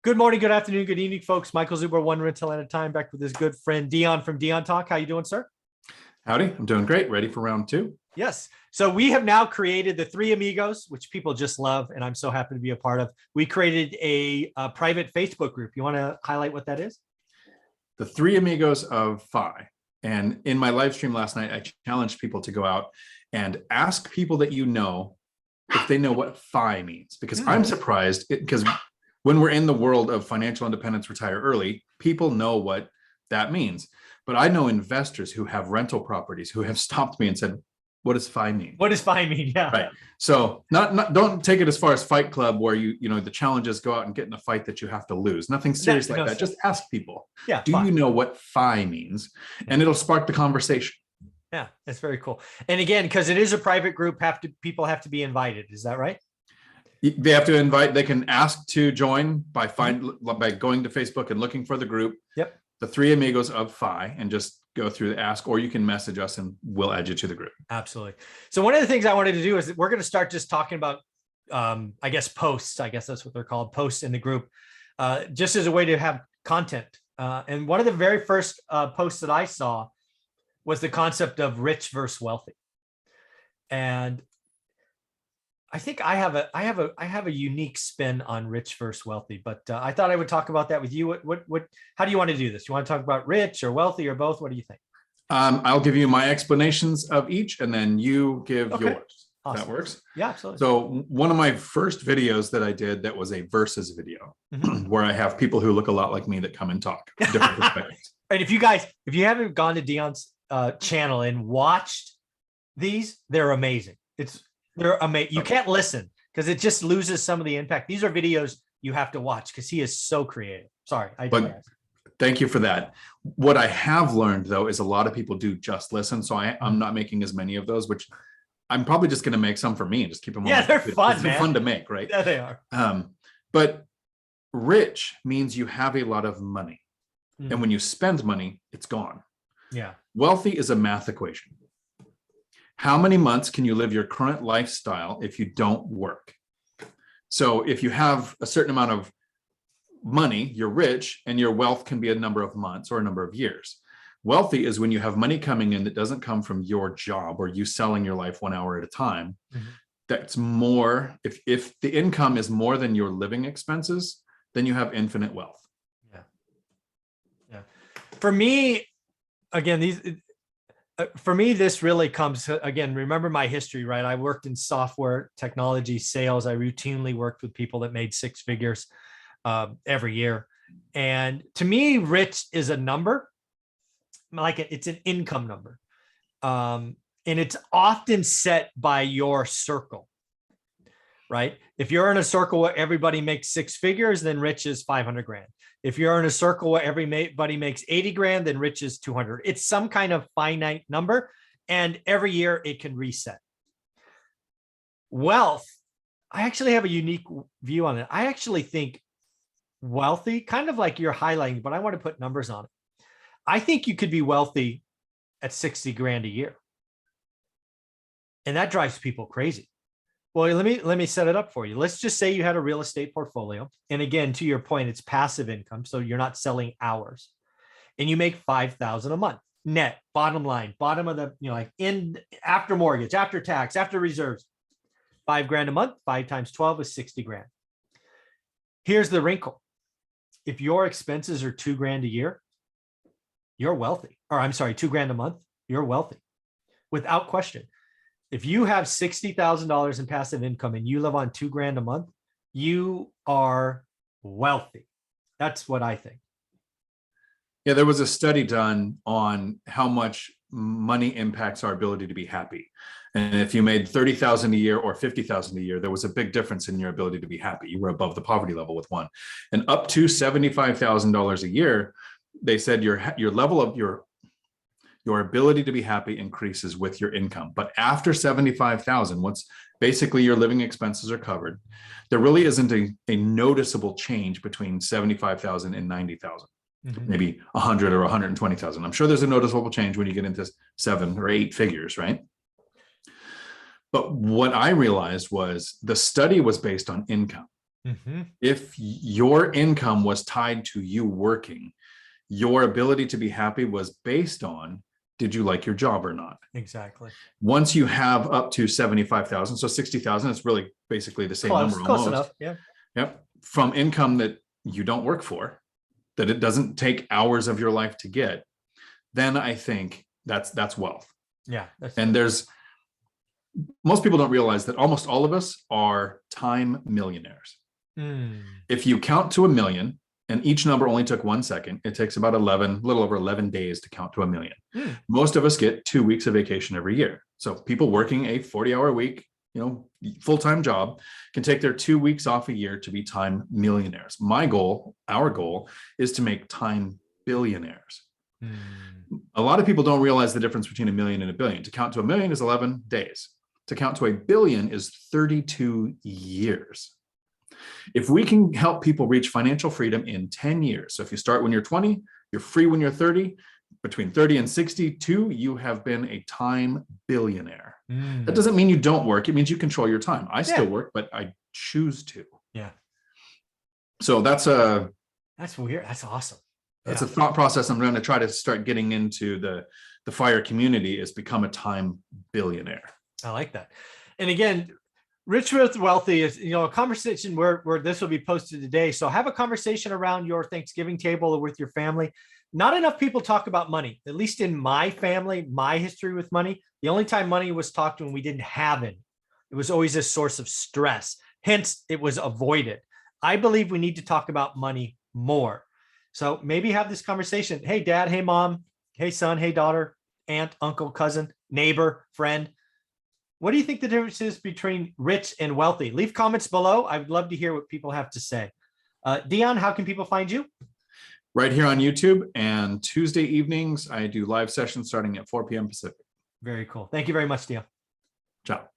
Good morning, good afternoon, good evening, folks. Michael Zuber, one rental at a time, back with his good friend Dion from Dion Talk. How you doing, sir? Howdy, I'm doing great. Ready for round two? Yes. So we have now created the Three Amigos, which people just love, and I'm so happy to be a part of. We created a private Facebook group. You want to highlight what that is? The Three Amigos of Phi. And in my live stream last night, I challenged people to go out and ask people that you know if they know what Phi means, because I'm surprised because when we're in the world of financial independence, retire early, people know what that means. But I know investors who have rental properties who have stopped me and said, what does Phi mean? What does Phi mean? Yeah. Right. So don't take it as far as Fight Club where the challenges go out and get in a fight that you have to lose. Nothing serious like that. Just ask people. Yeah. Do you know what Phi means? And it'll spark the conversation. Yeah, that's very cool. And again, because it is a private group, people have to be invited. Is that right? They have to invite. They can ask to join by going to Facebook and looking for the group. Yep. The Three Amigos of Phi, and just go through the ask, or you can message us and we'll add you to the group. Absolutely. So one of the things I wanted to do is we're going to start just talking about, I guess, posts. I guess that's what they're called, posts in the group, just as a way to have content. And one of the very first posts that I saw was the concept of rich versus wealthy. And I think I have a unique spin on rich versus wealthy, but I thought I would talk about that with you. How do you want to do this? You want to talk about rich or wealthy or both? What do you think? I'll give you my explanations of each, and then you give yours. Awesome. That works. Yeah, absolutely. So one of my first videos that I did that was a versus video, where I have people who look a lot like me that come and talk different perspectives. And if you haven't gone to Dion's channel and watched these, they're amazing. They're amazing. You can't listen because it just loses some of the impact. These are videos you have to watch because he is so creative. Sorry, but thank you for that. What I have learned though is a lot of people do just listen. So I'm not making as many of those, which I'm probably just going to make some for me and just keep them. Yeah, they're fun, man. They're fun to make, right? Yeah, they are. But rich means you have a lot of money, and when you spend money, it's gone. Yeah. Wealthy is a math equation. How many months can you live your current lifestyle if you don't work? So if you have a certain amount of money, you're rich, and your wealth can be a number of months or a number of years. Wealthy is when you have money coming in that doesn't come from your job or you selling your life 1 hour at a time. That's more, if the income is more than your living expenses, then you have infinite wealth. Yeah. For me, again, this really comes, again, remember my history, right? I worked in software, technology, sales. I routinely worked with people that made six figures every year. And to me, rich is a number, it's an income number. And it's often set by your circle, right? If you're in a circle where everybody makes six figures, then rich is 500 grand. If you're in a circle where everybody makes 80 grand, then rich is 200. It's some kind of finite number, and every year it can reset. Wealth, I actually have a unique view on it. I actually think wealthy, kind of like you're highlighting, but I want to put numbers on it. I think you could be wealthy at 60 grand a year. And that drives people crazy. Well, let me set it up for you. Let's just say you had a real estate portfolio. And again, to your point, it's passive income. So you're not selling hours, and you make $5,000 a month net, bottom line, bottom of the, after mortgage, after tax, after reserves, $5 grand a month, 5 times 12 is 60 grand. Here's the wrinkle. If your expenses are $2 grand a year, you're wealthy. Or I'm sorry, $2 grand a month, you're wealthy without question. If you have $60,000 in passive income and you live on $2 grand a month, you are wealthy. That's what I think. Yeah, there was a study done on how much money impacts our ability to be happy. And if you made $30,000 a year or $50,000 a year, there was a big difference in your ability to be happy. You were above the poverty level with one. And up to $75,000 a year, they said your level of your ability to be happy increases with your income. But after 75,000, once basically your living expenses are covered, there really isn't a noticeable change between 75,000 and 90,000, maybe 100 or 120,000. I'm sure there's a noticeable change when you get into 7 or 8 figures, right? But what I realized was the study was based on income. If your income was tied to you working, your ability to be happy was based on, did you like your job or not? Exactly. Once you have up to 75,000, so 60,000, it's really basically the same number Close almost. enough. Yeah. Yep. From income that you don't work for, that it doesn't take hours of your life to get, then I think that's wealth. Yeah. And most people don't realize that almost all of us are time millionaires. If you count to 1,000,000, and each number only took 1 second, it takes about a little over 11 days to count to 1,000,000. Most of us get 2 weeks of vacation every year. So people working a 40-hour week, full-time job, can take their 2 weeks off a year to be time millionaires. Our goal is to make time billionaires. A lot of people don't realize the difference between 1,000,000 and 1,000,000,000. To count to 1,000,000 is 11 days. To count to 1,000,000,000 is 32 years. If we can help people reach financial freedom in 10 years, so if you start when you're 20, you're free when you're 30, between 30 and 62, you have been a time billionaire. That doesn't mean you don't work. It means you control your time. I still work, but I choose to. Yeah. So that's weird. That's awesome. That's a thought process I'm going to try to start getting into the FIRE community, is become a time billionaire. I like that. And again, Rich with Wealthy is, a conversation where this will be posted today. So have a conversation around your Thanksgiving table or with your family. Not enough people talk about money, at least in my family, my history with money. The only time money was talked when we didn't have it. It was always a source of stress. Hence, it was avoided. I believe we need to talk about money more. So maybe have this conversation. Hey, dad. Hey, mom. Hey, son. Hey, daughter, aunt, uncle, cousin, neighbor, friend. What do you think the difference is between rich and wealthy? Leave comments below. I would love to hear what people have to say. Dion, how can people find you? Right here on YouTube, and Tuesday evenings, I do live sessions starting at 4 p.m. Pacific. Very cool. Thank you very much, Dion. Ciao.